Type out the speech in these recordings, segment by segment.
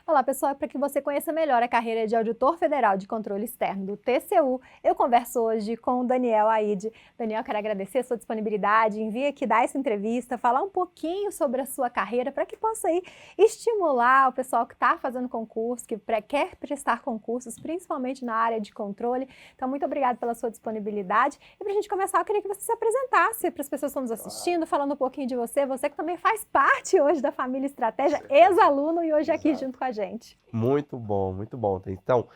Olá, pessoal. Para que você conheça melhor a carreira de Auditor Federal de Controle Externo do TCU, eu converso hoje com o Daniel Aide. Daniel, quero agradecer a sua disponibilidade em vir aqui dar essa entrevista, falar um pouquinho sobre a sua carreira, para que possa aí estimular o pessoal que está fazendo concurso, que quer prestar concursos, principalmente na área de controle. Então, muito obrigada pela sua disponibilidade. E para a gente começar, eu queria que você se apresentasse para as pessoas que estão nos assistindo, falando um pouquinho de você, você que também faz parte hoje da família Estratégia, ex-aluno e hoje aqui junto com a gente. Muito bom, muito bom. Então,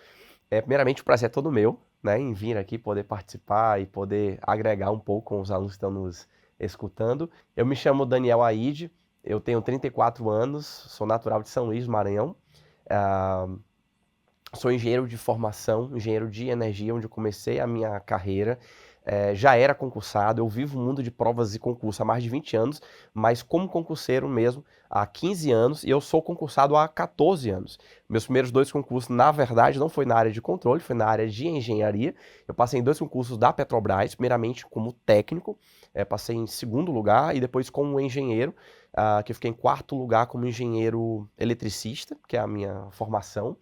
primeiramente o prazer é todo meu, né, em vir aqui poder participar e poder agregar um pouco com os alunos que estão nos escutando. Eu me chamo Daniel Aide, eu tenho 34 anos, sou natural de São Luís, Maranhão. Sou engenheiro de formação, engenheiro de energia, onde eu comecei a minha carreira. Já era concursado, eu vivo o mundo de provas e concurso há mais de 20 anos, mas como concurseiro mesmo há 15 anos, e eu sou concursado há 14 anos. Meus primeiros 2 concursos, na verdade, não foi na área de controle, foi na área de engenharia. Eu passei em 2 concursos da Petrobras, primeiramente como técnico, passei em 2º lugar, e depois como engenheiro, que eu fiquei em 4º lugar como engenheiro eletricista, que é a minha formação.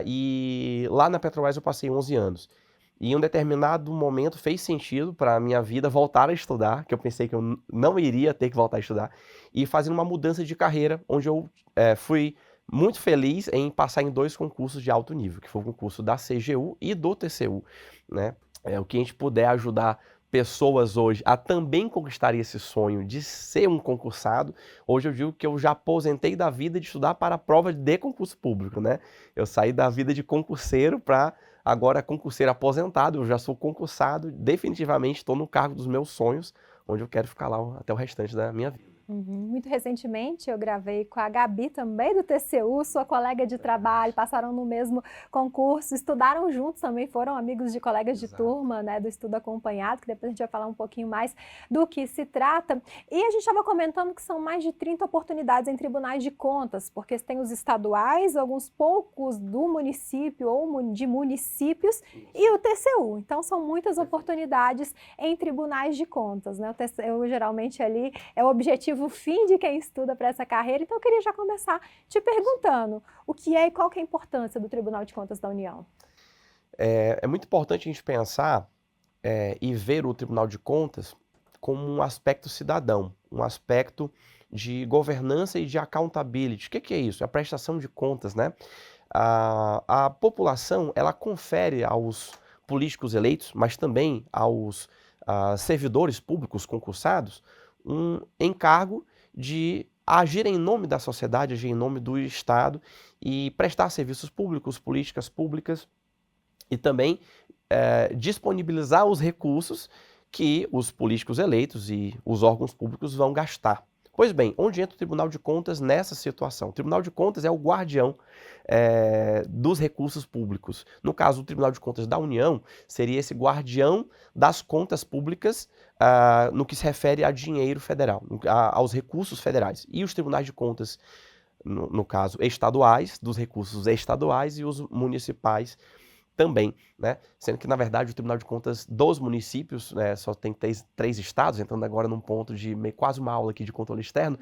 E lá na Petrobras eu passei 11 anos. E em um determinado momento fez sentido para a minha vida voltar a estudar, que eu pensei que eu não iria ter que voltar a estudar, e fazendo uma mudança de carreira, onde eu fui muito feliz em passar em 2 concursos de alto nível, que foi o concurso da CGU e do TCU, né? O que a gente puder ajudar pessoas hoje a também conquistar esse sonho de ser um concursado. Hoje eu digo que eu já aposentei da vida de estudar para a prova de concurso público, né? Eu saí da vida de concurseiro para agora concurseiro aposentado, eu já sou concursado, definitivamente estou no cargo dos meus sonhos, onde eu quero ficar lá até o restante da minha vida. Muito recentemente eu gravei com a Gabi também do TCU, sua colega de trabalho, passaram no mesmo concurso, estudaram juntos também, foram amigos de colegas de turma, né, do estudo acompanhado, que depois a gente vai falar um pouquinho mais do que se trata. E a gente estava comentando que são mais de 30 oportunidades em tribunais de contas, porque tem os estaduais, alguns poucos do município ou de municípios e o TCU. Então são muitas oportunidades em tribunais de contas, né? O TCU geralmente ali é o objetivo o fim de quem estuda para essa carreira. Então eu queria já começar te perguntando o que é e qual que é a importância do Tribunal de Contas da União. É muito importante a gente pensar e ver o Tribunal de Contas como um aspecto cidadão, um aspecto de governança e de accountability. O que é isso? É a prestação de contas, né? A população, ela confere aos políticos eleitos, mas também aos servidores públicos concursados, um encargo de agir em nome da sociedade, agir em nome do Estado e prestar serviços públicos, políticas públicas e também disponibilizar os recursos que os políticos eleitos e os órgãos públicos vão gastar. Pois bem, onde entra o Tribunal de Contas nessa situação? O Tribunal de Contas é o guardião dos recursos públicos. No caso, o Tribunal de Contas da União seria esse guardião das contas públicas no que se refere a dinheiro federal, aos recursos federais. E os tribunais de contas, no caso, estaduais, dos recursos estaduais e os municipais também, né? Sendo que, na verdade, o Tribunal de Contas dos municípios, né, só tem 3 estados, entrando agora num ponto de quase uma aula aqui de controle externo,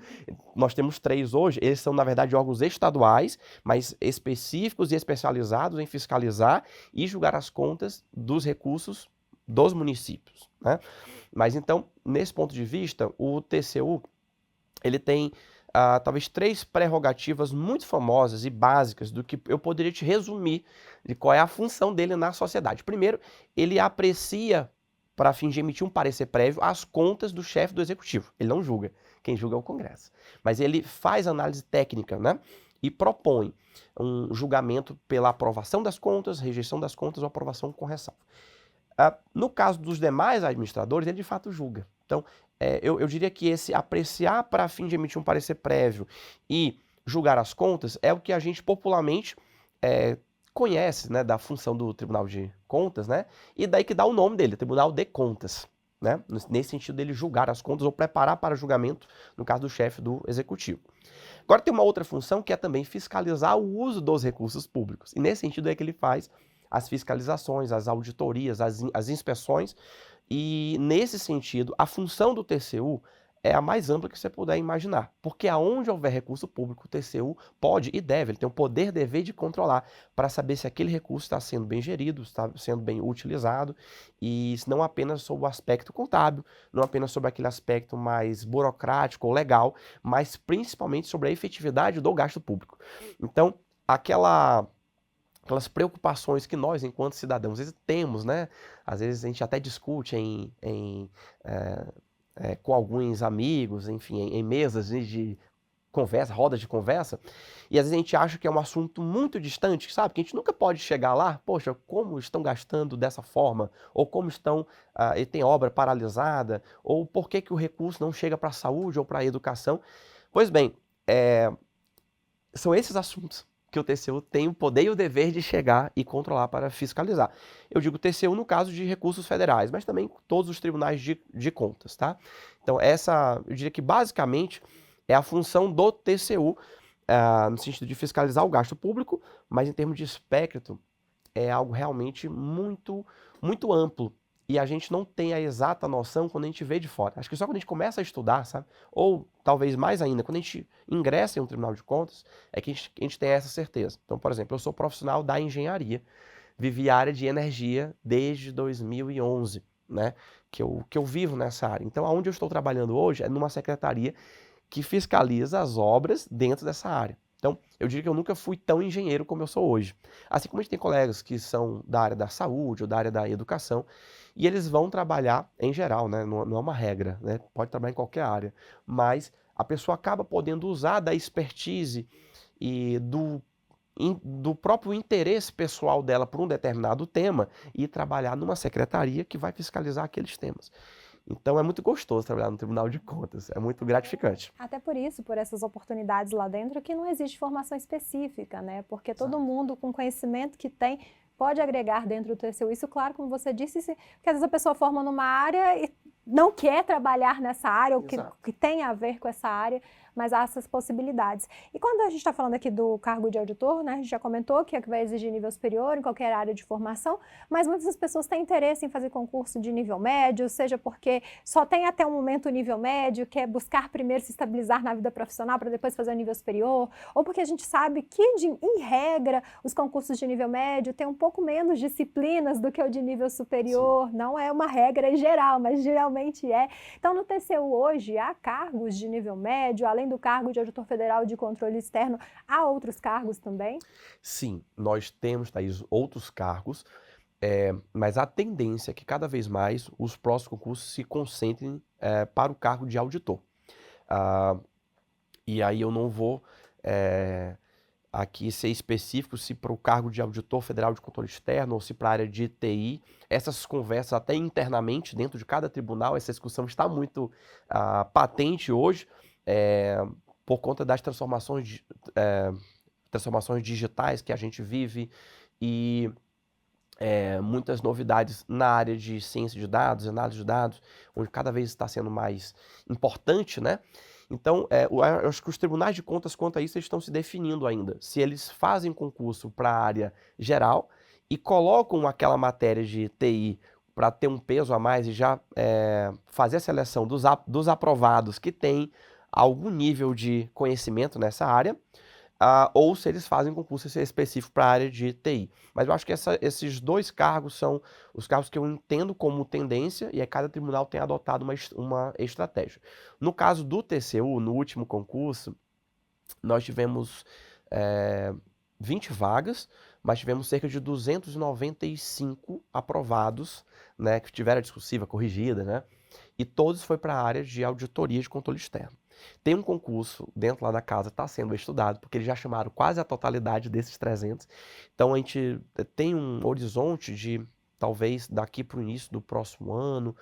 nós temos 3 hoje, eles são, na verdade, órgãos estaduais, mas específicos e especializados em fiscalizar e julgar as contas dos recursos dos municípios, né? Mas então, nesse ponto de vista, o TCU, ele tem talvez 3 prerrogativas muito famosas e básicas do que eu poderia te resumir de qual é a função dele na sociedade. Primeiro, ele aprecia, para fim de emitir um parecer prévio, as contas do chefe do executivo. Ele não julga, quem julga é o Congresso. Mas ele faz análise técnica, né? E propõe um julgamento pela aprovação das contas, rejeição das contas ou aprovação com ressalva. No caso dos demais administradores, ele de fato julga. Então, eu diria que esse apreciar para fim de emitir um parecer prévio e julgar as contas é o que a gente popularmente conhece, né, da função do Tribunal de Contas, né? E daí que dá o nome dele, Tribunal de Contas, né? Nesse sentido dele julgar as contas ou preparar para julgamento, no caso do chefe do executivo. Agora tem uma outra função que é também fiscalizar o uso dos recursos públicos. E nesse sentido é que ele faz as fiscalizações, as auditorias, as inspeções. E nesse sentido, a função do TCU é a mais ampla que você puder imaginar. Porque aonde houver recurso público, o TCU pode e deve, ele tem o poder, dever de controlar para saber se aquele recurso está sendo bem gerido, está sendo bem utilizado, e não apenas sob o aspecto contábil, não apenas sobre aquele aspecto mais burocrático ou legal, mas principalmente sobre a efetividade do gasto público. Então, aquelas preocupações que nós, enquanto cidadãos, às vezes temos, né? Às vezes a gente até discute com alguns amigos, enfim, em mesas de conversa, rodas de conversa, e às vezes a gente acha que é um assunto muito distante, sabe? Que a gente nunca pode chegar lá, poxa, como estão gastando dessa forma, ou como estão, e tem obra paralisada, ou por que que o recurso não chega para a saúde ou para a educação. Pois bem, são esses assuntos que o TCU tem o poder e o dever de chegar e controlar para fiscalizar. Eu digo TCU no caso de recursos federais, mas também todos os tribunais de contas, tá? Então eu diria que basicamente é a função do TCU, no sentido de fiscalizar o gasto público, mas em termos de espectro é algo realmente muito, muito amplo. E a gente não tem a exata noção quando a gente vê de fora. Acho que só quando a gente começa a estudar, sabe? Ou talvez mais ainda, quando a gente ingressa em um tribunal de contas, é que a gente tem essa certeza. Então, por exemplo, eu sou profissional da engenharia, vivi a área de energia desde 2011, né? Que eu vivo nessa área. Então, aonde eu estou trabalhando hoje é numa secretaria que fiscaliza as obras dentro dessa área. Então, eu diria que eu nunca fui tão engenheiro como eu sou hoje. Assim como a gente tem colegas que são da área da saúde ou da área da educação, e eles vão trabalhar em geral, né? Não é uma regra, né? Pode trabalhar em qualquer área, mas a pessoa acaba podendo usar da expertise e do próprio interesse pessoal dela por um determinado tema e trabalhar numa secretaria que vai fiscalizar aqueles temas. Então é muito gostoso trabalhar no Tribunal de Contas, é muito gratificante. Até por isso, por essas oportunidades lá dentro, que não existe formação específica, né? Porque todo mundo com conhecimento que tem pode agregar dentro do TCU. Isso, claro, como você disse, porque às vezes a pessoa forma numa área e não quer trabalhar nessa área, ou que tem a ver com essa área, mas há essas possibilidades. E quando a gente está falando aqui do cargo de auditor, né, a gente já comentou que é que vai exigir nível superior em qualquer área de formação, mas muitas das pessoas têm interesse em fazer concurso de nível médio, seja porque só tem até um momento o nível médio, quer buscar primeiro se estabilizar na vida profissional para depois fazer o nível superior, ou porque a gente sabe que, em regra, os concursos de nível médio têm um pouco menos disciplinas do que o de nível superior. Sim. Não é uma regra em geral, mas geralmente é. Então, no TCU hoje, há cargos de nível médio, além do cargo de auditor federal de controle externo, há outros cargos também? Sim, nós temos, Thaís, outros cargos, mas a tendência é que cada vez mais os próximos concursos se concentrem para o cargo de auditor. E aí eu não vou aqui ser específico se para o cargo de auditor federal de controle externo ou se para a área de TI. Essas conversas até internamente dentro de cada tribunal, essa discussão está muito patente hoje, por conta das transformações digitais que a gente vive e muitas novidades na área de ciência de dados, análise de dados, onde cada vez está sendo mais importante, né? Então, eu acho que os tribunais de contas, quanto a isso, eles estão se definindo ainda. Se eles fazem concurso para a área geral e colocam aquela matéria de TI para ter um peso a mais e já fazer a seleção dos aprovados que têm algum nível de conhecimento nessa área, ou se eles fazem concurso específico para a área de TI. Mas eu acho que esses dois cargos são os cargos que eu entendo como tendência e cada tribunal tem adotado uma estratégia. No caso do TCU, no último concurso, nós tivemos 20 vagas, mas tivemos cerca de 295 aprovados, né, que tiveram a discursiva corrigida, né, e todos foi para a área de auditoria de controle externo. Tem um concurso dentro lá da casa, está sendo estudado, porque eles já chamaram quase a totalidade desses 300. Então a gente tem um horizonte de, talvez, daqui para o início do próximo ano,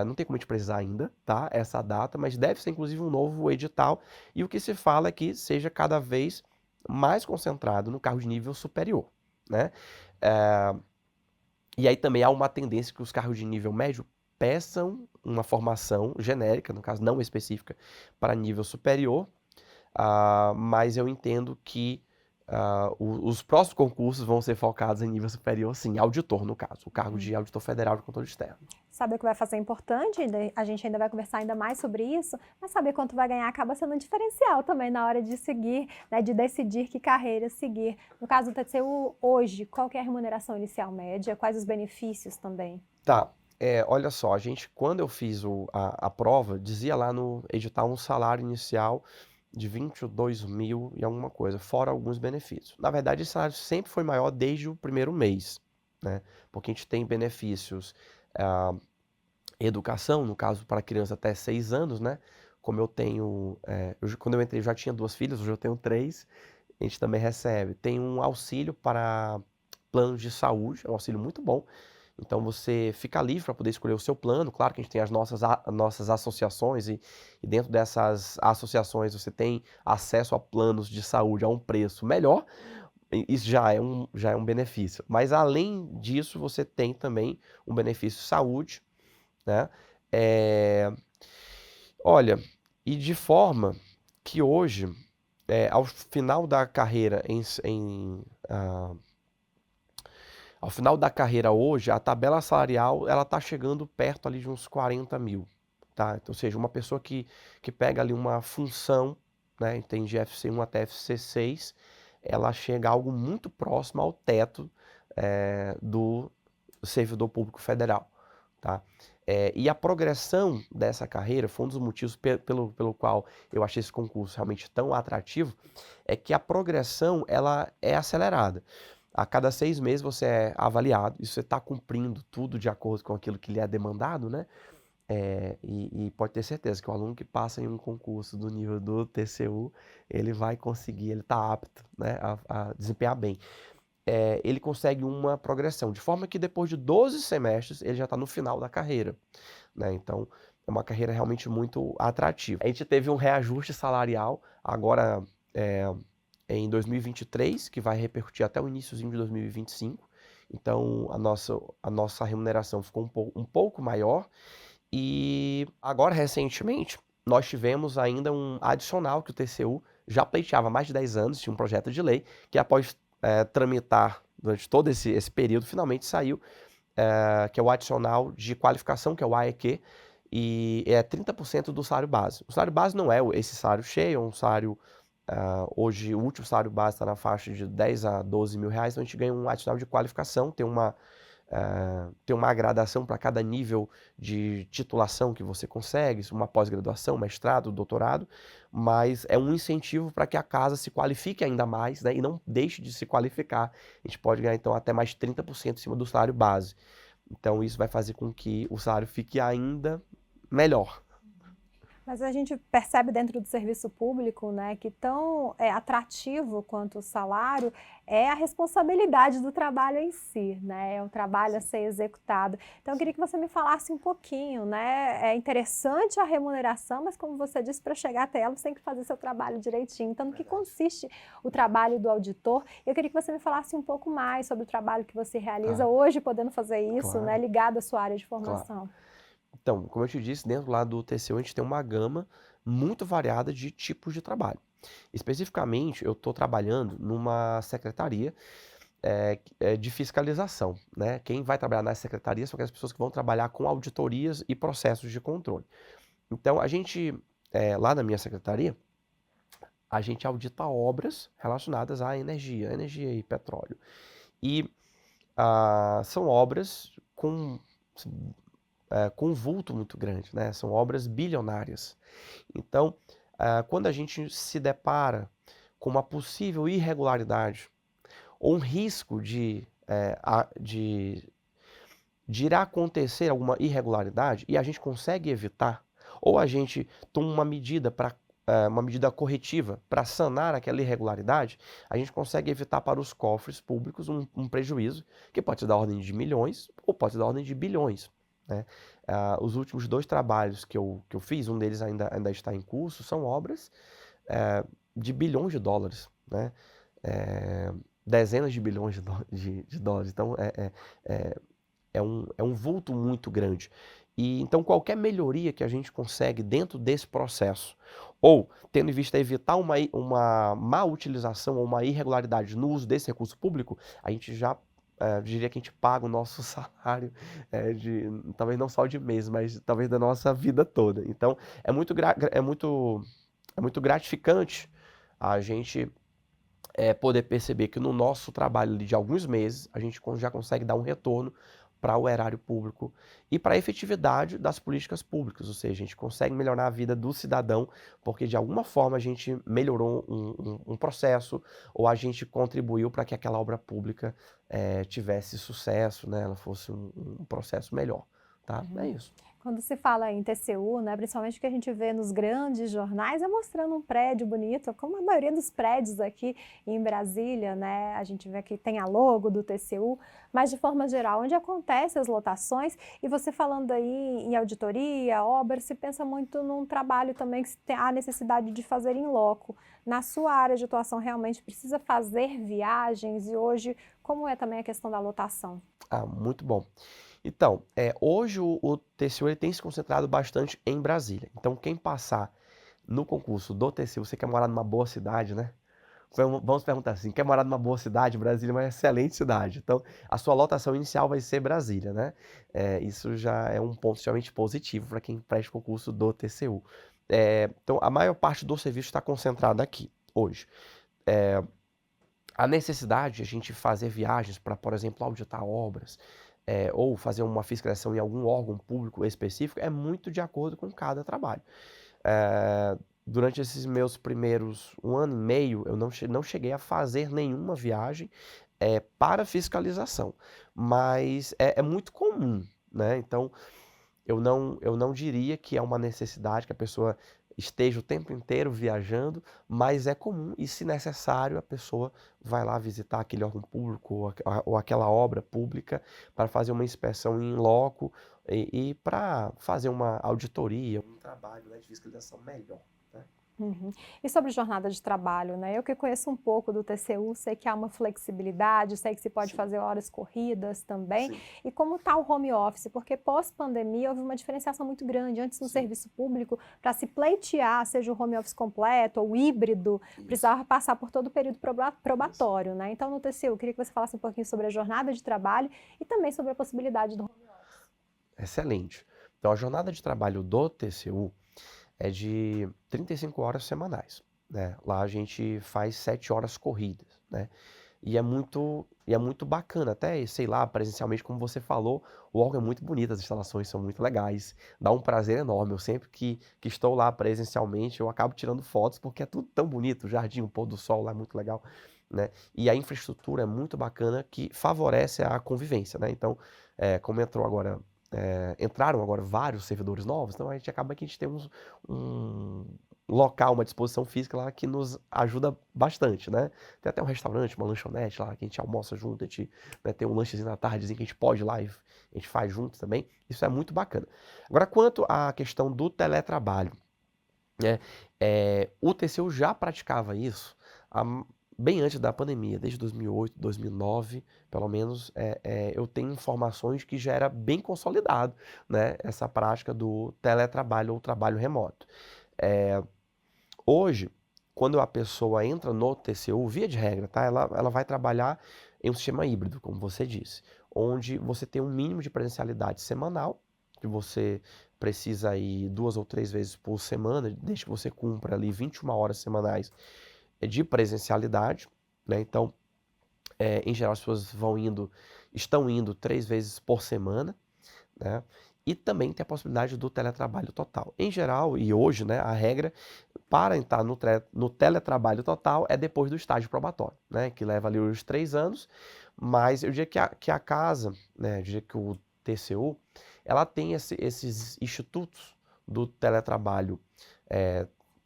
não tem como a gente precisar ainda, tá? Essa data, mas deve ser inclusive um novo edital. E o que se fala é que seja cada vez mais concentrado no cargo de nível superior, né? E aí também há uma tendência que os cargos de nível médio peçam uma formação genérica, no caso não específica, para nível superior, mas eu entendo que Os próximos concursos vão ser focados em nível superior, sim, auditor, no caso, o cargo de auditor federal de controle externo. Saber o que vai fazer é importante, a gente ainda vai conversar ainda mais sobre isso, mas saber quanto vai ganhar acaba sendo um diferencial também na hora de seguir, né, de decidir que carreira seguir. No caso do TCU, hoje, qual que é a remuneração inicial média? Quais os benefícios também? Tá, olha só, quando eu fiz a prova, dizia lá no edital um salário inicial de 22 mil e alguma coisa, fora alguns benefícios. Na verdade, esse salário sempre foi maior desde o primeiro mês, né? Porque a gente tem benefícios, educação, no caso para criança até 6 anos, né? Como eu tenho, quando eu entrei eu já tinha 2 filhas, hoje eu tenho 3, a gente também recebe. Tem um auxílio para planos de saúde, é um auxílio muito bom. Então você fica livre para poder escolher o seu plano. Claro que a gente tem as nossas associações e dentro dessas associações você tem acesso a planos de saúde a um preço melhor. Isso já é um benefício. Mas além disso, você tem também um benefício saúde, né? É, Olha, e de forma que hoje, ao final da carreira ao final da carreira hoje, a tabela salarial ela está chegando perto ali de uns 40 mil, tá? Então, ou seja, uma pessoa que pega ali uma função, né, tem de FC1 até FC6, ela chega a algo muito próximo ao teto do servidor público federal, tá? E a progressão dessa carreira foi um dos motivos pelo qual eu achei esse concurso realmente tão atrativo, é que a progressão ela é acelerada. A cada 6 meses você é avaliado, e você está cumprindo tudo de acordo com aquilo que lhe é demandado, né? E pode ter certeza que o aluno que passa em um concurso do nível do TCU, ele vai conseguir, ele está apto, né, a desempenhar bem. Ele consegue uma progressão, de forma que depois de 12 semestres ele já está no final da carreira, né? Então é uma carreira realmente muito atrativa. A gente teve um reajuste salarial agora em 2023, que vai repercutir até o iníciozinho de 2025. Então a nossa remuneração ficou um pouco maior. E agora, recentemente, nós tivemos ainda um adicional que o TCU já pleiteava há mais de 10 anos, tinha um projeto de lei, que após tramitar durante todo esse período, finalmente saiu, que é o adicional de qualificação, que é o AEQ, e é 30% do salário base. O salário base não é esse salário cheio, é um salário. Hoje, o último salário base está na faixa de 10 a 12 mil reais, então a gente ganha um adicional de qualificação, tem uma gradação para cada nível de titulação que você consegue, uma pós-graduação, mestrado, doutorado, mas é um incentivo para que a casa se qualifique ainda mais, né, e não deixe de se qualificar. A gente pode ganhar, então, até mais 30% em cima do salário base. Então, isso vai fazer com que o salário fique ainda melhor. Mas a gente percebe dentro do serviço público, né, que tão atrativo quanto o salário é a responsabilidade do trabalho em si, né, é o trabalho a ser executado. Então eu queria que você me falasse um pouquinho, né, é interessante a remuneração, mas como você disse, para chegar até ela você tem que fazer seu trabalho direitinho. Então no que consiste o trabalho do auditor? Eu queria que você me falasse um pouco mais sobre o trabalho que você realiza hoje, podendo fazer isso, Claro. né, ligado à sua área de formação. Claro. Então, como eu te disse, dentro lá do TCU a gente tem uma gama muito variada de tipos de trabalho. Especificamente, eu estou trabalhando numa secretaria de fiscalização, né? Quem vai trabalhar nessa secretaria são aquelas pessoas que vão trabalhar com auditorias e processos de controle. Então, a gente, lá na minha secretaria, a gente audita obras relacionadas à energia e petróleo. E são obras com um vulto muito grande, né? São obras bilionárias. Então, quando a gente se depara com uma possível irregularidade ou um risco de ir a acontecer alguma irregularidade e a gente consegue evitar, ou a gente toma uma medida corretiva para sanar aquela irregularidade, a gente consegue evitar para os cofres públicos um prejuízo que pode ser da ordem de milhões ou pode ser da ordem de bilhões, né? Os últimos 2 trabalhos que eu fiz, um deles ainda está em curso, são obras de bilhões de dólares, né? Dezenas de bilhões de dólares. Então, é um vulto muito grande. E então qualquer melhoria que a gente consegue dentro desse processo, ou tendo em vista evitar uma má utilização ou uma irregularidade no uso desse recurso público, a gente já diria que a gente paga o nosso salário talvez não só de mês, mas talvez da nossa vida toda. Então, é muito gratificante a gente poder perceber que no nosso trabalho ali de alguns meses, a gente já consegue dar um retorno para o erário público e para a efetividade das políticas públicas, ou seja, a gente consegue melhorar a vida do cidadão, porque de alguma forma a gente melhorou um processo ou a gente contribuiu para que aquela obra pública tivesse sucesso, né? Ela fosse um processo melhor, tá? É isso. Quando se fala em TCU, né, principalmente o que a gente vê nos grandes jornais, é mostrando um prédio bonito, como a maioria dos prédios aqui em Brasília, né, a gente vê que tem a logo do TCU, mas de forma geral, onde acontecem as lotações, e você falando aí em auditoria, obra, se pensa muito num trabalho também que há necessidade de fazer em loco. Na sua área de atuação, realmente precisa fazer viagens, e hoje, como é também a questão da lotação? Ah, muito bom. Então, hoje o TCU ele tem se concentrado bastante em Brasília. Então, quem passar no concurso do TCU, você quer morar numa boa cidade, né? Vamos perguntar assim, quer morar numa boa cidade? Brasília é uma excelente cidade. Então, a sua lotação inicial vai ser Brasília, né? Isso já é um ponto extremamente positivo para quem presta o concurso do TCU. Então, a maior parte do serviço está concentrada aqui, hoje. A necessidade de a gente fazer viagens para, por exemplo, auditar obras, ou fazer uma fiscalização em algum órgão público específico, é muito de acordo com cada trabalho. Durante esses meus primeiros 1 ano e meio, eu não cheguei a fazer nenhuma viagem para fiscalização, mas é muito comum, né? Então, eu não diria que é uma necessidade que a pessoa esteja o tempo inteiro viajando, mas é comum e, se necessário, a pessoa vai lá visitar aquele órgão público ou aquela obra pública para fazer uma inspeção in loco e para fazer uma auditoria, um trabalho, né, de fiscalização melhor, né? Uhum. E sobre jornada de trabalho, né? Eu que conheço um pouco do TCU, sei que há uma flexibilidade, sei que se pode Sim. fazer horas corridas também. Sim. E como está o home office? Porque pós-pandemia houve uma diferenciação muito grande. Antes, no Sim. serviço público, para se pleitear, seja o home office completo ou híbrido, Isso. precisava passar por todo o período probatório, né? Então, no TCU, eu queria que você falasse um pouquinho sobre a jornada de trabalho e também sobre a possibilidade do home office. Excelente. Então, a jornada de trabalho do TCU é de 35 horas semanais, né? Lá a gente faz 7 horas corridas, né? E é muito bacana, até, sei lá, presencialmente, como você falou, o órgão é muito bonito, as instalações são muito legais, dá um prazer enorme. Eu sempre que estou lá presencialmente, eu acabo tirando fotos, porque é tudo tão bonito, o jardim, o pôr do sol lá é muito legal, né? E a infraestrutura é muito bacana, que favorece a convivência, né? Então, como entraram agora vários servidores novos, então a gente acaba que a gente tem um local, uma disposição física lá que nos ajuda bastante, né? Tem até um restaurante, uma lanchonete lá que a gente almoça junto, a gente, né, tem um lanchezinho na tardezinho que a gente pode ir lá e a gente faz junto também. Isso é muito bacana. Agora, quanto à questão do teletrabalho, né? O TCU já praticava isso bem antes da pandemia, desde 2008, 2009, pelo menos, eu tenho informações que já era bem consolidado, né, essa prática do teletrabalho ou trabalho remoto. Hoje, quando a pessoa entra no TCU, via de regra, tá, ela vai trabalhar em um sistema híbrido, como você disse, onde você tem um mínimo de presencialidade semanal, que você precisa ir 2 ou 3 vezes por semana, desde que você cumpra ali 21 horas semanais de presencialidade, né? Então, em geral, as pessoas estão indo 3 vezes por semana, né? E também tem a possibilidade do teletrabalho total. Em geral, e hoje, né, a regra para entrar no teletrabalho total é depois do estágio probatório, né, que leva ali os 3 anos, mas eu diria que a casa, né, eu diria que o TCU, ela tem esses institutos do teletrabalho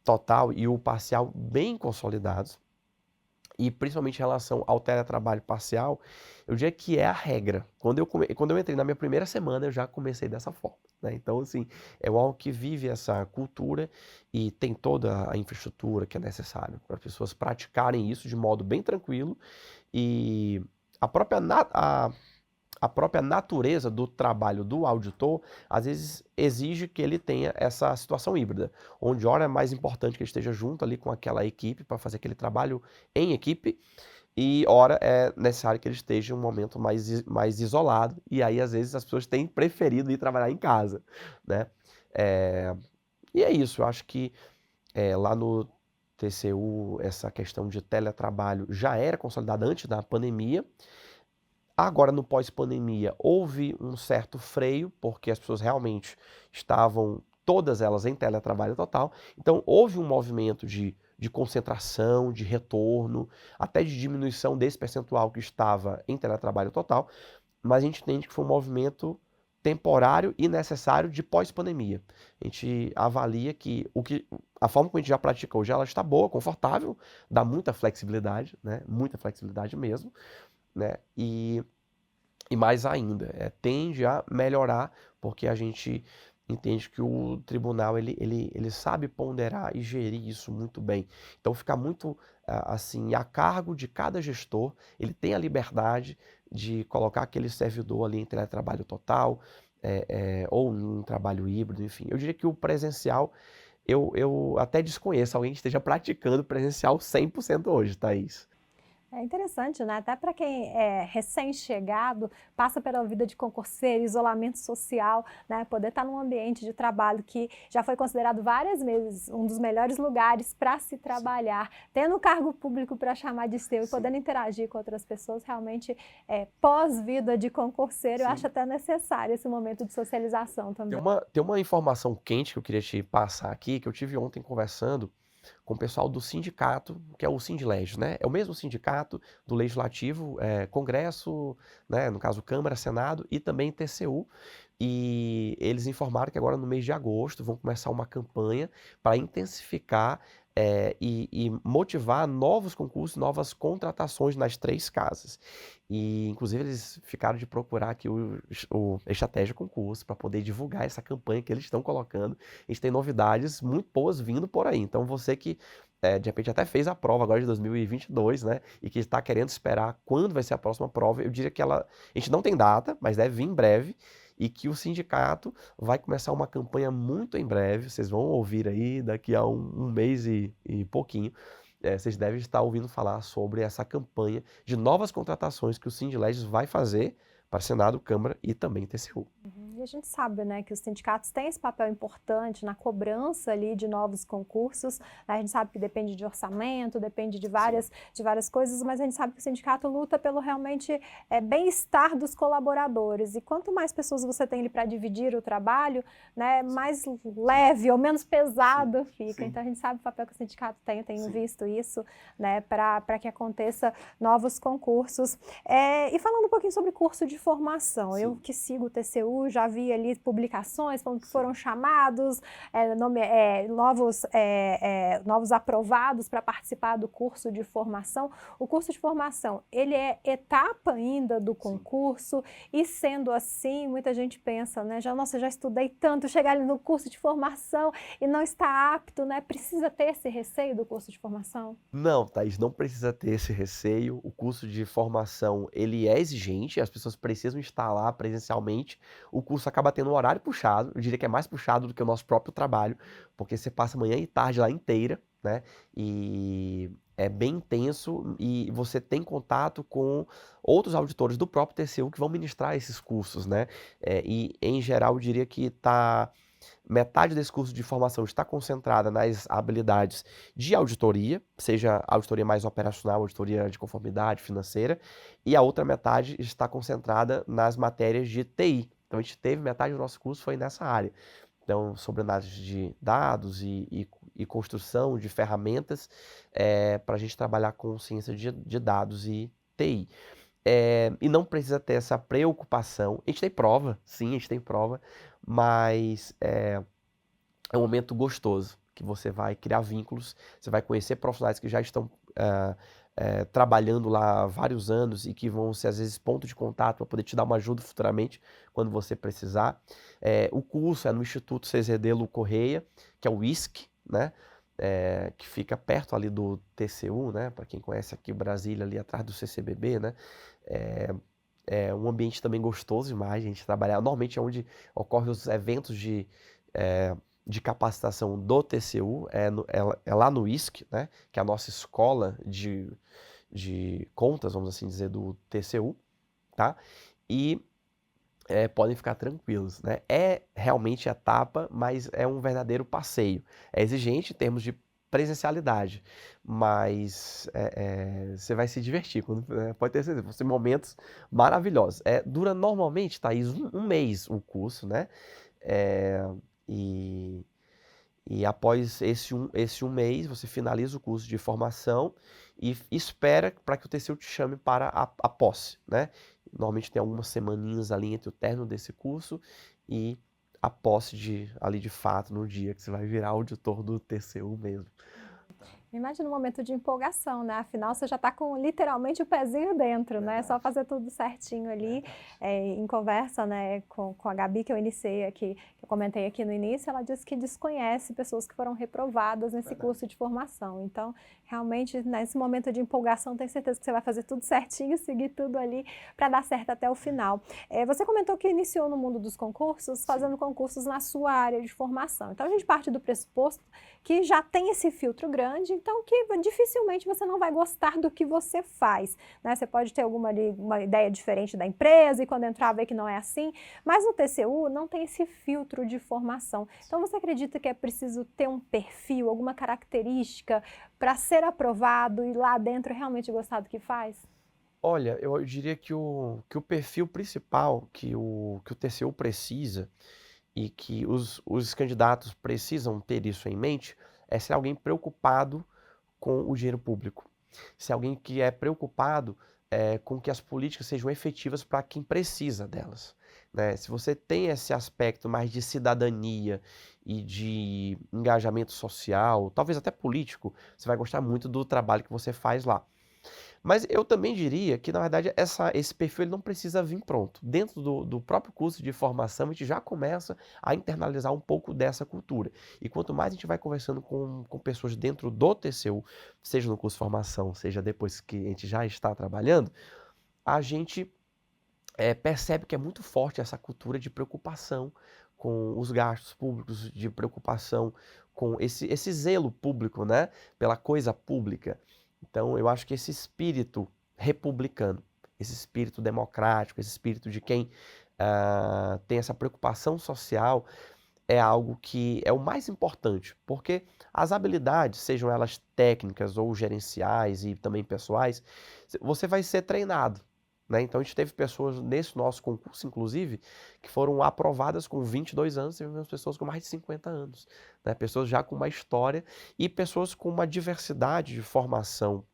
total e o parcial bem consolidados, e principalmente em relação ao teletrabalho parcial, eu diria que é a regra. Quando eu entrei na minha primeira semana, eu já comecei dessa forma, né? Então, assim, é algo que vive essa cultura e tem toda a infraestrutura que é necessária para as pessoas praticarem isso de modo bem tranquilo. E a própria a própria natureza do trabalho do auditor, às vezes exige que ele tenha essa situação híbrida, onde ora é mais importante que ele esteja junto ali com aquela equipe para fazer aquele trabalho em equipe, e ora é necessário que ele esteja em um momento mais isolado, e aí às vezes as pessoas têm preferido ir trabalhar em casa, né? É, e é isso, eu acho que lá no TCU essa questão de teletrabalho já era consolidada antes da pandemia. Agora, no pós-pandemia, houve um certo freio, porque as pessoas realmente estavam, todas elas, em teletrabalho total. Então, houve um movimento de concentração, de retorno, até de diminuição desse percentual que estava em teletrabalho total, mas a gente entende que foi um movimento temporário e necessário de pós-pandemia. A gente avalia que a forma como a gente já pratica hoje, ela está boa, confortável, dá muita flexibilidade, né? Muita flexibilidade mesmo, né? E mais ainda, tende a melhorar, porque a gente entende que o tribunal ele sabe ponderar e gerir isso muito bem. Então fica muito assim a cargo de cada gestor, ele tem a liberdade de colocar aquele servidor ali em teletrabalho total, ou em trabalho híbrido, enfim. Eu diria que o presencial, eu até desconheço alguém que esteja praticando presencial 100% hoje, Thaís. É interessante, né? Até para quem é recém-chegado, passa pela vida de concurseiro, isolamento social, né? Poder estar num ambiente de trabalho que já foi considerado várias vezes um dos melhores lugares para se trabalhar, tendo o cargo público para chamar de seu e podendo interagir com outras pessoas, realmente pós-vida de concurseiro, eu acho até necessário esse momento de socialização também. Tem uma informação quente que eu queria te passar aqui, que eu tive ontem conversando com o pessoal do sindicato, que é o Sindlege, né? É o mesmo sindicato do Legislativo, Congresso, né? No caso Câmara, Senado e também TCU. E eles informaram que agora no mês de agosto vão começar uma campanha para intensificar e motivar novos concursos, novas contratações nas 3 casas. E, inclusive, eles ficaram de procurar aqui o Estratégia Concurso para poder divulgar essa campanha que eles estão colocando. A gente tem novidades muito boas vindo por aí. Então, você que, de repente, até fez a prova agora de 2022, né? E que está querendo esperar quando vai ser a próxima prova, eu diria que a gente não tem data, mas deve vir em breve. E que o sindicato vai começar uma campanha muito em breve. Vocês vão ouvir aí daqui a um mês e pouquinho. Vocês devem estar ouvindo falar sobre essa campanha de novas contratações que o Sindleges vai fazer para Senado, Câmara e também TCU. E a gente sabe, né, que os sindicatos têm esse papel importante na cobrança ali de novos concursos, né? A gente sabe que depende de orçamento, depende de várias coisas, mas a gente sabe que o sindicato luta pelo realmente bem-estar dos colaboradores. E quanto mais pessoas você tem ali para dividir o trabalho, né, mais leve ou menos pesado fica. Então a gente sabe o papel que o sindicato tem, eu tenho visto isso, né, para que aconteça novos concursos. E falando um pouquinho sobre curso de formação, eu que sigo o TCU, já vi ali publicações falando que foram chamados novos aprovados para participar do curso de formação. O curso de formação, ele é etapa ainda do concurso e sendo assim, muita gente pensa, né, nossa, já estudei tanto, chegar ali no curso de formação e não está apto, né? Precisa ter esse receio do curso de formação? Não, Thaís, não precisa ter esse receio. O curso de formação, ele é exigente, as pessoas precisam estar lá presencialmente. O curso acaba tendo um horário puxado, eu diria que é mais puxado do que o nosso próprio trabalho, porque você passa manhã e tarde lá inteira, né? E é bem intenso e você tem contato com outros auditores do próprio TCU que vão ministrar esses cursos, né? E, em geral, eu diria que metade desse curso de formação está concentrada nas habilidades de auditoria, seja auditoria mais operacional, auditoria de conformidade financeira, e a outra metade está concentrada nas matérias de TI. Então, a gente teve metade do nosso curso foi nessa área. Então, sobre análise de dados e construção de ferramentas para a gente trabalhar com ciência de dados e TI. E não precisa ter essa preocupação. A gente tem prova, sim, a gente tem prova, mas é um momento gostoso, que você vai criar vínculos, você vai conhecer profissionais que já estão trabalhando lá há vários anos e que vão ser, às vezes, ponto de contato para poder te dar uma ajuda futuramente, quando você precisar. O curso é no Instituto CZD Lu Correia, que é o ISC, né? Que fica perto ali do TCU, né? Para quem conhece aqui Brasília, ali atrás do CCBB, né? É um ambiente também gostoso demais, a gente trabalhar. Normalmente é onde ocorrem os eventos de capacitação do TCU, é lá no ISC, né? Que é a nossa escola de contas, vamos assim dizer, do TCU, tá? E podem ficar tranquilos, né? É realmente etapa, mas é um verdadeiro passeio. É exigente em termos de presencialidade, mas você vai se divertir, pode ter certeza, vão ser momentos maravilhosos. Dura normalmente, Thaís, um mês o curso, né? É, e, e após esse um mês, você finaliza o curso de formação e espera para que o TCU te chame para a posse, né? Normalmente tem algumas semaninhas ali entre o término desse curso e a posse ali de fato no dia que você vai virar auditor do TCU mesmo. Imagina um momento de empolgação, né? Afinal, você já está com literalmente o pezinho dentro, né? Só fazer tudo certinho ali. Em conversa, né, com a Gabi, que eu iniciei aqui, que eu comentei aqui no início, ela disse que desconhece pessoas que foram reprovadas nesse curso de formação. Então, realmente, nesse momento de empolgação, tenho certeza que você vai fazer tudo certinho, seguir tudo ali para dar certo até o final. Você comentou que iniciou no mundo dos concursos, fazendo concursos na sua área de formação. Então, a gente parte do pressuposto que já tem esse filtro grande, então que dificilmente você não vai gostar do que você faz, né? Você pode ter uma ideia diferente da empresa e quando entrar ver que não é assim, mas no TCU não tem esse filtro de formação. Então você acredita que é preciso ter um perfil, alguma característica para ser aprovado e lá dentro realmente gostar do que faz? Olha, eu diria que o perfil principal que o TCU precisa e que os candidatos precisam ter isso em mente é ser alguém preocupado com o dinheiro público. Ser alguém que é preocupado com que as políticas sejam efetivas para quem precisa delas, né? Se você tem esse aspecto mais de cidadania e de engajamento social, talvez até político, você vai gostar muito do trabalho que você faz lá. Mas eu também diria que, na verdade, esse perfil ele não precisa vir pronto. Dentro do próprio curso de formação, a gente já começa a internalizar um pouco dessa cultura. E quanto mais a gente vai conversando com pessoas dentro do TCU, seja no curso de formação, seja depois que a gente já está trabalhando, a gente percebe que é muito forte essa cultura de preocupação com os gastos públicos, de preocupação com esse zelo público, né, pela coisa pública. Então, eu acho que esse espírito republicano, esse espírito democrático, esse espírito de quem tem essa preocupação social, é algo que é o mais importante, porque as habilidades, sejam elas técnicas ou gerenciais e também pessoais, você vai ser treinado, né? Então a gente teve pessoas nesse nosso concurso, inclusive, que foram aprovadas com 22 anos, tivemos pessoas com mais de 50 anos, né? Pessoas já com uma história e pessoas com uma diversidade de formação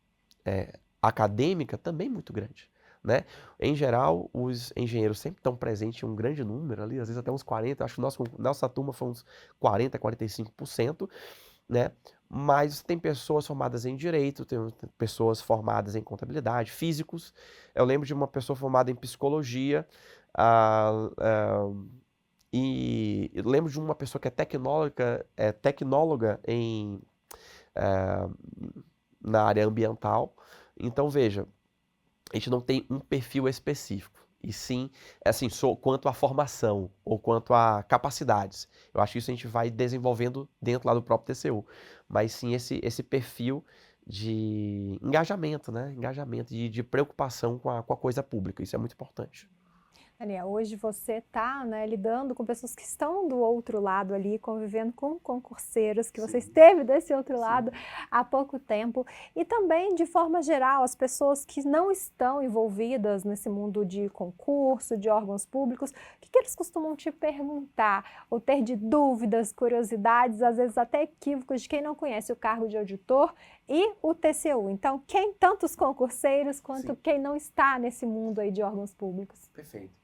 acadêmica também muito grande, né? Em geral, os engenheiros sempre estão presentes em um grande número ali, às vezes até uns 40, acho que nossa turma foi uns 40, 45%, né? Mas tem pessoas formadas em direito, tem pessoas formadas em contabilidade, físicos. Eu lembro de uma pessoa formada em psicologia, ah, ah, e eu lembro de uma pessoa que é tecnóloga ah, na área ambiental. Então, veja, a gente não tem um perfil específico, e sim, assim, quanto à formação ou quanto a capacidades. Eu acho que isso a gente vai desenvolvendo dentro lá do próprio TCU, mas sim esse perfil de engajamento, né? Engajamento, de preocupação com a coisa pública, isso é muito importante. Daniel, hoje você está, né, lidando com pessoas que estão do outro lado ali, convivendo com concurseiros, que você esteve desse outro lado há pouco tempo, e também, de forma geral, as pessoas que não estão envolvidas nesse mundo de concurso, de órgãos públicos, o que eles costumam te perguntar, ou ter de dúvidas, curiosidades, às vezes até equívocos de quem não conhece o cargo de auditor e o TCU. Então, tanto os concurseiros quanto quem não está nesse mundo aí de órgãos públicos. Perfeito.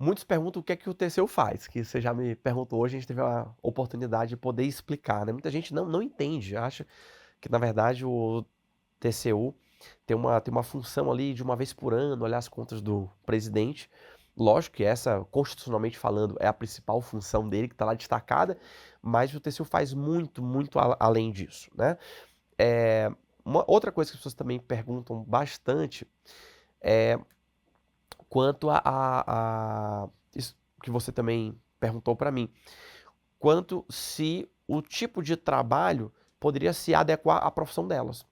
Muitos perguntam o que é que o TCU faz, que você já me perguntou hoje, a gente teve a oportunidade de poder explicar, né? Muita gente não entende, acha que, na verdade, o TCU tem uma função ali de uma vez por ano, olhar as contas do presidente. Lógico que essa, constitucionalmente falando, é a principal função dele, que está lá destacada, mas o TCU faz muito, muito além disso, né? Uma outra coisa que as pessoas também perguntam bastante é quanto isso que você também perguntou para mim, quanto se o tipo de trabalho poderia se adequar à profissão delas.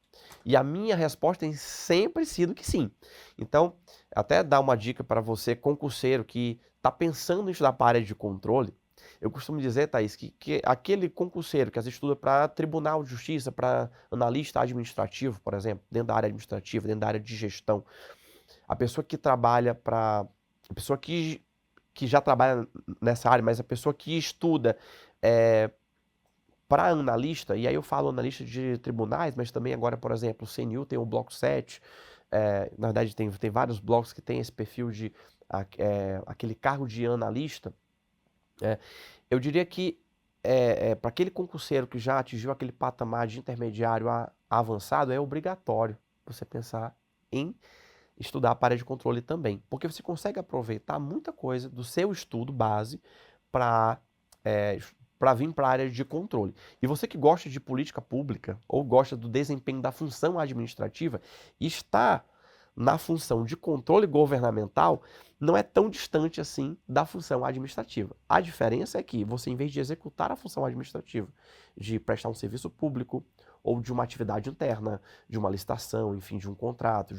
E a minha resposta tem sempre sido que sim. Então, até dar uma dica para você, concurseiro, que está pensando em estudar para a área de controle, eu costumo dizer, Thaís, que aquele concurseiro que às vezes estuda para Tribunal de Justiça, para analista administrativo, por exemplo, dentro da área administrativa, dentro da área de gestão, a pessoa que trabalha para... A pessoa que já trabalha nessa área, mas a pessoa que estuda para analista, e aí eu falo analista de tribunais, mas também agora, por exemplo, o CNU tem o bloco 7, na verdade tem vários blocos que tem esse perfil de aquele cargo de analista. Eu diria que para aquele concurseiro que já atingiu aquele patamar de intermediário a avançado, é obrigatório você pensar em estudar para a área de controle também, porque você consegue aproveitar muita coisa do seu estudo base para vir para a área de controle. E você que gosta de política pública ou gosta do desempenho da função administrativa, está na função de controle governamental não é tão distante assim da função administrativa. A diferença é que você, em vez de executar a função administrativa, de prestar um serviço público, ou de uma atividade interna, de uma licitação, enfim, de um contrato,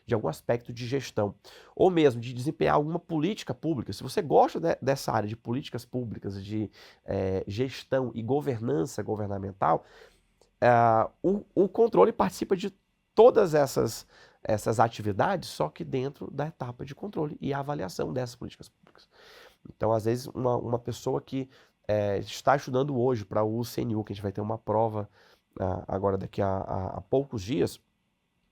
de algum aspecto de gestão, ou mesmo de desempenhar alguma política pública, se você gosta dessa área de políticas públicas, de gestão e governança governamental, o controle participa de todas essas atividades, só que dentro da etapa de controle e avaliação dessas políticas públicas. Então, às vezes, uma pessoa que está estudando hoje para o CNU, que a gente vai ter uma prova agora daqui a poucos dias,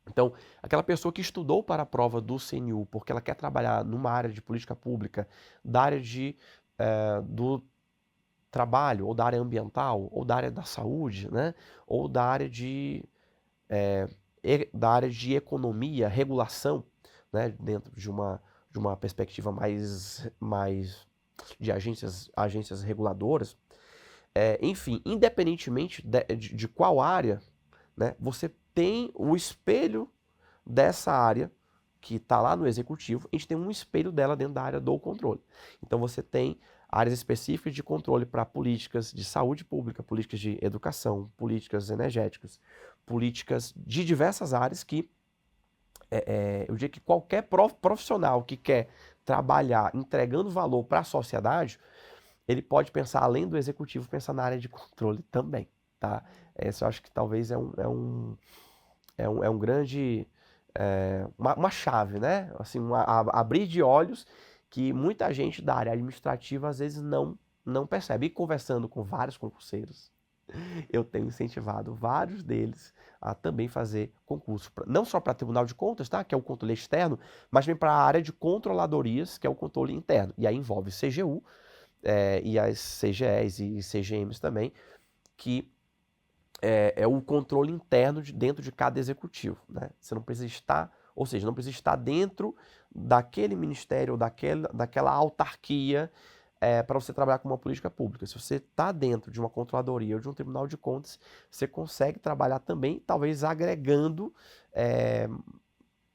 então, aquela pessoa que estudou para a prova do CNU porque ela quer trabalhar numa área de política pública, da área do trabalho, ou da área ambiental, ou da área da saúde, né? Ou da área da área de economia, regulação, né? Dentro de uma perspectiva mais de agências reguladoras. Enfim, independentemente de qual área, né, você tem o espelho dessa área que está lá no executivo, a gente tem um espelho dela dentro da área do controle. Então você tem áreas específicas de controle para políticas de saúde pública, políticas de educação, políticas energéticas, políticas de diversas áreas que eu diria que qualquer profissional que quer trabalhar entregando valor para a sociedade, ele pode pensar, além do executivo, pensar na área de controle também, tá? Essa eu acho que talvez é um grande, uma chave, né? Assim, abrir de olhos que muita gente da área administrativa às vezes não percebe. E conversando com vários concurseiros, eu tenho incentivado vários deles a também fazer concurso, não só para Tribunal de Contas, tá? Que é o controle externo, mas também para a área de controladorias, que é o controle interno. E aí envolve CGU, e as CGEs e CGMs também, que é o controle interno dentro de cada executivo, né? Você não precisa estar, ou seja, não precisa estar dentro daquele ministério ou daquela autarquia para você trabalhar com uma política pública. Se você está dentro de uma controladoria ou de um tribunal de contas, você consegue trabalhar também, talvez agregando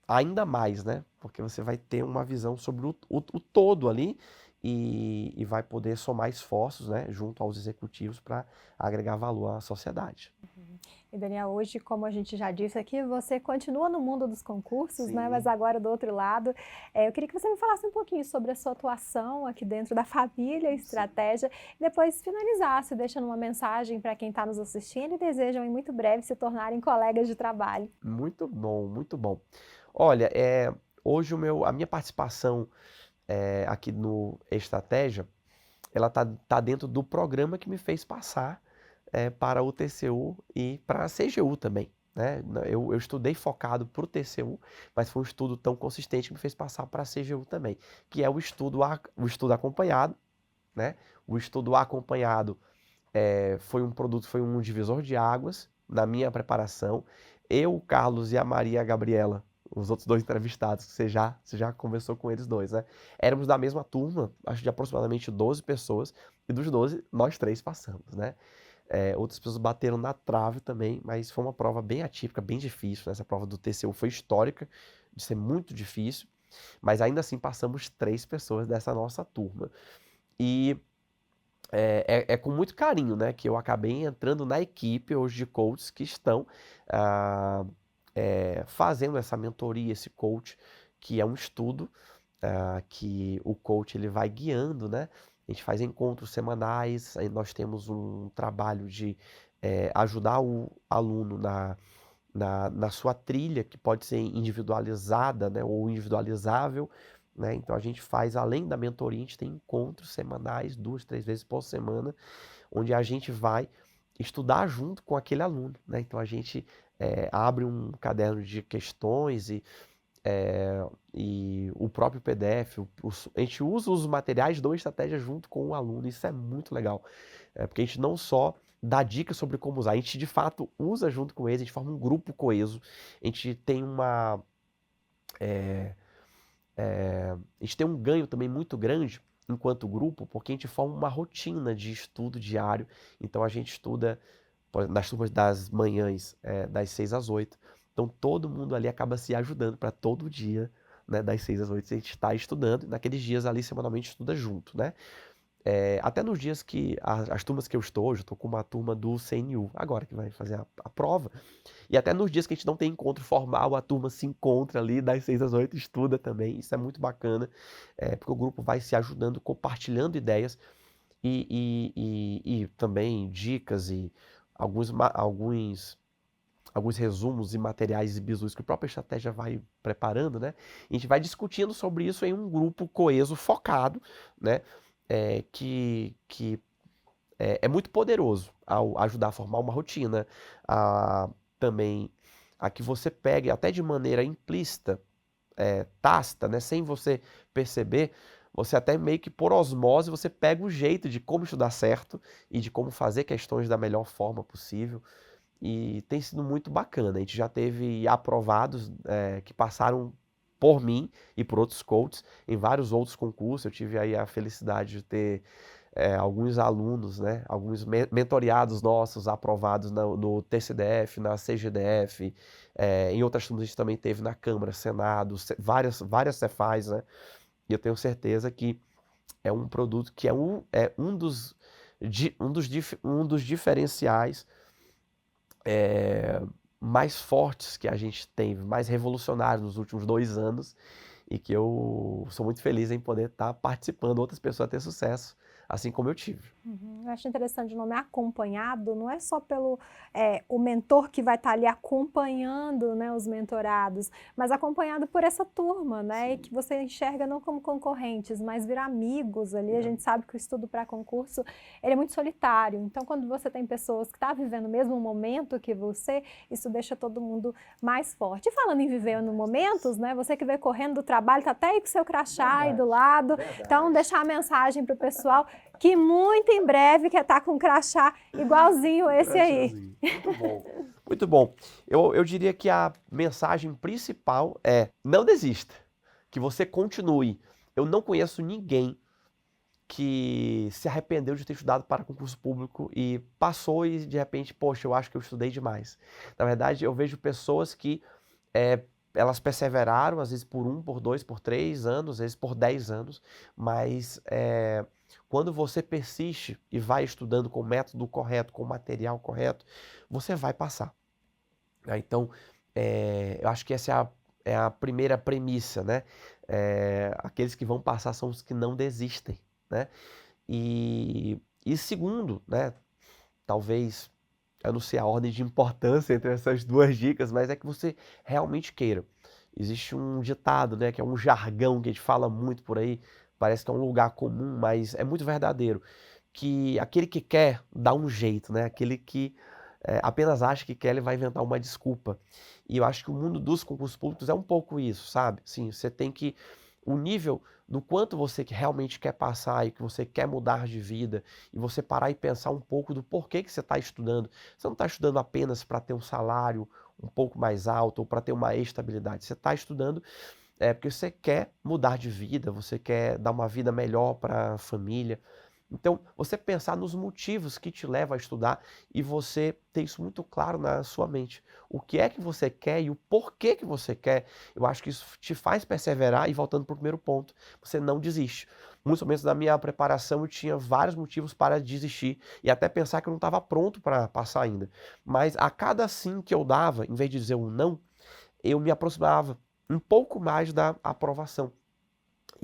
ainda mais, né? Porque você vai ter uma visão sobre o todo ali e vai poder somar esforços, né, junto aos executivos para agregar valor à sociedade. E Daniel, hoje, como a gente já disse aqui, você continua no mundo dos concursos, né? Mas Sim. agora do outro lado. Eu queria que você me falasse um pouquinho sobre a sua atuação aqui dentro da família Estratégia, e depois finalizasse deixando uma mensagem para quem está nos assistindo e desejam em muito breve se tornarem colegas de trabalho. Muito bom, muito bom. Olha, hoje a minha participação aqui no Estratégia, ela tá dentro do programa que me fez passar para o TCU e para a CGU também, né? Eu estudei focado para o TCU, mas foi um estudo tão consistente que me fez passar para a CGU também, que é o estudo acompanhado, né? O estudo acompanhado foi um divisor de águas na minha preparação. Eu, o Carlos e a Maria Gabriela, os outros dois entrevistados, que você já conversou com eles dois, né? Éramos da mesma turma, acho de aproximadamente 12 pessoas, e dos 12, nós três passamos, né? Outras pessoas bateram na trave também, mas foi uma prova bem atípica, bem difícil, né? Essa prova do TCU foi histórica, de ser muito difícil. Mas ainda assim passamos 3 pessoas dessa nossa turma. E é com muito carinho, né, que eu acabei entrando na equipe hoje de coaches que estão fazendo essa mentoria, esse coach, que é um estudo que o coach ele vai guiando, né? A gente faz encontros semanais, aí nós temos um trabalho de ajudar o aluno na sua trilha, que pode ser individualizada, né, ou individualizável, né? Então a gente faz, além da mentoria, a gente tem encontros semanais, 2, 3 vezes por semana, onde a gente vai estudar junto com aquele aluno, né? Então a gente abre um caderno de questões e o próprio PDF, a gente usa os materiais do Estratégia junto com o aluno, isso é muito legal, porque a gente não só dá dicas sobre como usar, a gente de fato usa junto com eles, a gente forma um grupo coeso, a gente tem a gente tem um ganho também muito grande enquanto grupo, porque a gente forma uma rotina de estudo diário, então a gente estuda nas turmas das manhãs, das 6 às 8. Então todo mundo ali acaba se ajudando para todo dia, né, das 6 às 8 a gente está estudando, e naqueles dias ali semanalmente estuda junto, né? Até nos dias que as turmas que eu estou, hoje eu estou com uma turma do CNU, agora que vai fazer a prova, e até nos dias que a gente não tem encontro formal, a turma se encontra ali das 6 às 8, estuda também, isso é muito bacana, porque o grupo vai se ajudando, compartilhando ideias e também dicas e alguns resumos e materiais e bizus que a própria estratégia vai preparando, né? E a gente vai discutindo sobre isso em um grupo coeso, focado, né? Que é muito poderoso ao ajudar a formar uma rotina, também a que você pegue até de maneira implícita, tácita, né? Sem você perceber, você até meio que por osmose, você pega o jeito de como estudar certo e de como fazer questões da melhor forma possível. E tem sido muito bacana. A gente já teve aprovados que passaram por mim e por outros coaches em vários outros concursos. Eu tive aí a felicidade de ter alguns alunos, né, alguns mentoriados nossos aprovados no TCDF, na CGDF, em outras turmas a gente também teve na Câmara, Senado, várias Cefaz, né? E eu tenho certeza que é um produto que é um dos diferenciais mais fortes que a gente tem, mais revolucionários nos últimos 2 anos, e que eu sou muito feliz em poder estar participando, outras pessoas a ter sucesso, assim como eu tive. Eu acho interessante o nome acompanhado, não é só pelo o mentor que vai estar ali acompanhando, né, os mentorados, mas acompanhado por essa turma, né, e que você enxerga não como concorrentes, mas virar amigos ali. A gente sabe que o estudo para concurso, ele é muito solitário, então quando você tem pessoas que estão vivendo o mesmo momento que você, isso deixa todo mundo mais forte. E falando em vivendo momentos, né, você que veio correndo do trabalho, está até aí com o seu crachá aí do lado, então deixar a mensagem para o pessoal que muito em breve quer estar com um crachá igualzinho esse aí. Muito bom. Muito bom. Eu diria que a mensagem principal é: não desista, que você continue. Eu não conheço ninguém que se arrependeu de ter estudado para concurso público e passou e de repente, poxa, eu acho que eu estudei demais. Na verdade, eu vejo pessoas que elas perseveraram, às vezes por 1, por 2, por 3 anos, às vezes por 10 anos, mas quando você persiste e vai estudando com o método correto, com o material correto, você vai passar. Então, eu acho que essa é a primeira premissa, né? Aqueles que vão passar são os que não desistem, né? E segundo, né? Talvez, eu não sei a ordem de importância entre essas 2 dicas, mas é que você realmente queira. Existe um ditado, né, que é um jargão que a gente fala muito por aí, parece que é um lugar comum, mas é muito verdadeiro, que aquele que quer dá um jeito, né? Aquele que apenas acha que quer, ele vai inventar uma desculpa. E eu acho que o mundo dos concursos públicos é um pouco isso, sabe? Sim, você tem que o nível do quanto você realmente quer passar e que você quer mudar de vida, e você parar e pensar um pouco do porquê que você está estudando. Você não está estudando apenas para ter um salário um pouco mais alto ou para ter uma estabilidade. Você está estudando porque você quer mudar de vida, você quer dar uma vida melhor para a família. Então, você pensar nos motivos que te levam a estudar e você ter isso muito claro na sua mente. O que é que você quer e o porquê que você quer, eu acho que isso te faz perseverar e voltando para o primeiro ponto, você não desiste. Muitos momentos da minha preparação eu tinha vários motivos para desistir e até pensar que eu não estava pronto para passar ainda. Mas a cada sim que eu dava, em vez de dizer um não, eu me aproximava um pouco mais da aprovação.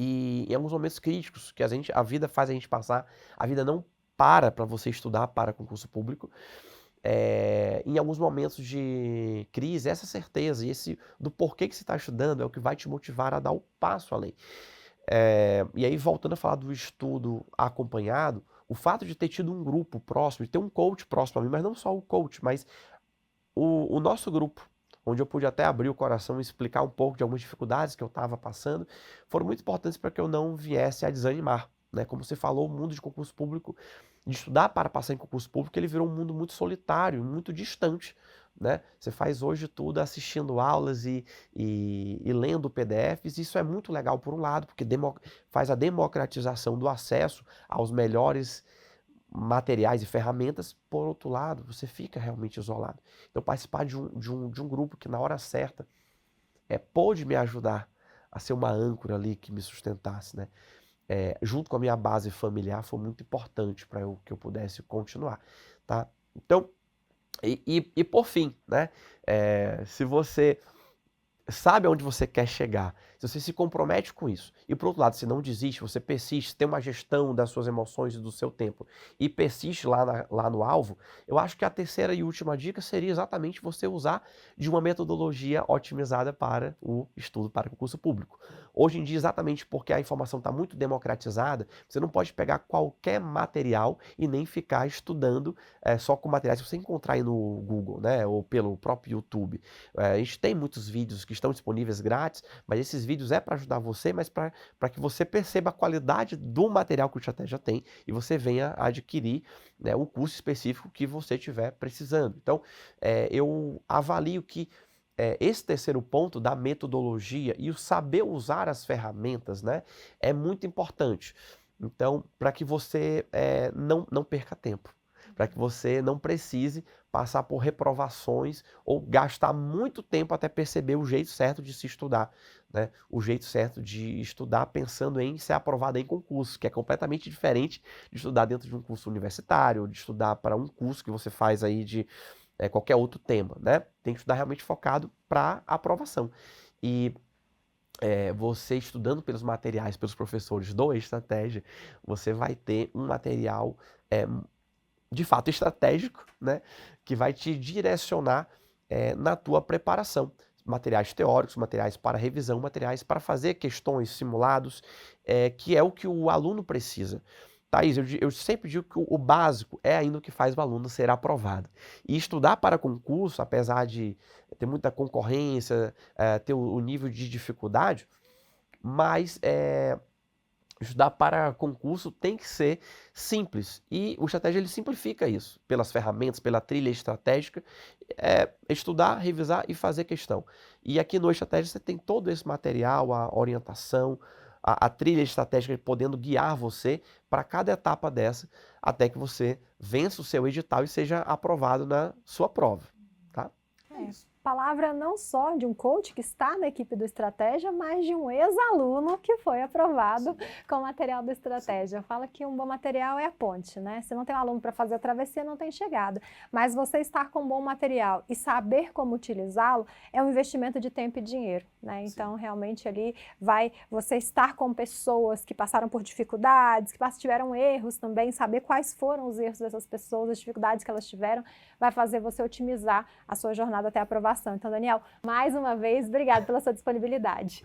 E em alguns momentos críticos que a vida faz a gente passar, a vida não para você estudar para concurso público. Em alguns momentos de crise, essa certeza e esse do porquê que você está estudando é o que vai te motivar a dar o passo além. E aí, voltando a falar do estudo acompanhado, o fato de ter tido um grupo próximo, de ter um coach próximo a mim, mas não só o coach, mas o nosso grupo, onde eu pude até abrir o coração e explicar um pouco de algumas dificuldades que eu estava passando, foram muito importantes para que eu não viesse a desanimar. Né? Como você falou, o mundo de concurso público, de estudar para passar em concurso público, ele virou um mundo muito solitário, muito distante. Né? Você faz hoje tudo assistindo aulas e lendo PDFs, isso é muito legal por um lado, porque faz a democratização do acesso aos melhores materiais e ferramentas, por outro lado, você fica realmente isolado. Então, participar de um grupo que na hora certa pôde me ajudar a ser uma âncora ali que me sustentasse, né? Junto com a minha base familiar, foi muito importante para que eu pudesse continuar, tá? Então, e por fim, né? Se você sabe aonde você quer chegar, se você se compromete com isso, e por outro lado, se não desiste, você persiste, tem uma gestão das suas emoções e do seu tempo, e persiste lá no alvo, eu acho que a terceira e última dica seria exatamente você usar de uma metodologia otimizada para o estudo para concurso público. Hoje em dia, exatamente porque a informação está muito democratizada, você não pode pegar qualquer material e nem ficar estudando só com materiais que você encontrar aí no Google, né, ou pelo próprio YouTube. A gente tem muitos vídeos que estão disponíveis grátis, mas esses vídeos para ajudar você, mas para que você perceba a qualidade do material que o Estratégia tem e você venha a adquirir, né, um curso específico que você estiver precisando. Então, eu avalio que esse terceiro ponto da metodologia e o saber usar as ferramentas, né, é muito importante. Então, para que você não perca tempo, para que você não precise passar por reprovações ou gastar muito tempo até perceber o jeito certo de se estudar, né? O jeito certo de estudar pensando em ser aprovado em concurso, que é completamente diferente de estudar dentro de um curso universitário, de estudar para um curso que você faz aí de qualquer outro tema, né? Tem que estudar realmente focado para aprovação. E você estudando pelos materiais, pelos professores do Estratégia, você vai ter um material de fato estratégico, né, que vai te direcionar na tua preparação. Materiais teóricos, materiais para revisão, materiais para fazer questões, simulados, que é o que o aluno precisa. Thaís, eu sempre digo que o básico é ainda o que faz o aluno ser aprovado. E estudar para concurso, apesar de ter muita concorrência, ter o nível de dificuldade, mas estudar para concurso tem que ser simples. E o Estratégia ele simplifica isso, pelas ferramentas, pela trilha estratégica, estudar, revisar e fazer questão. E aqui no Estratégia você tem todo esse material, a orientação, a trilha estratégica podendo guiar você para cada etapa dessa, até que você vença o seu edital e seja aprovado na sua prova. Tá? É isso. Palavra não só de um coach que está na equipe do Estratégia, mas de um ex-aluno que foi aprovado com o material do Estratégia. Fala que um bom material é a ponte, né? Se não tem um aluno para fazer a travessia, não tem chegada. Mas você estar com um bom material e saber como utilizá-lo é um investimento de tempo e dinheiro, né? Então, realmente ali vai você estar com pessoas que passaram por dificuldades, que tiveram erros também, saber quais foram os erros dessas pessoas, as dificuldades que elas tiveram, vai fazer você otimizar a sua jornada até a aprovação. Então, Daniel, mais uma vez, obrigado pela sua disponibilidade.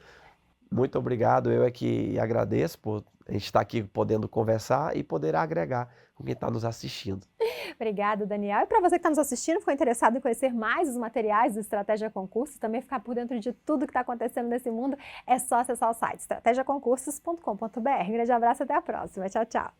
Muito obrigado, eu é que agradeço por a gente estar aqui podendo conversar e poder agregar com quem está nos assistindo. Obrigada, Daniel. E para você que está nos assistindo, ficou interessado em conhecer mais os materiais do Estratégia Concursos, também ficar por dentro de tudo que está acontecendo nesse mundo, é só acessar o site estrategiaconcursos.com.br. Um grande abraço e até a próxima. Tchau, tchau.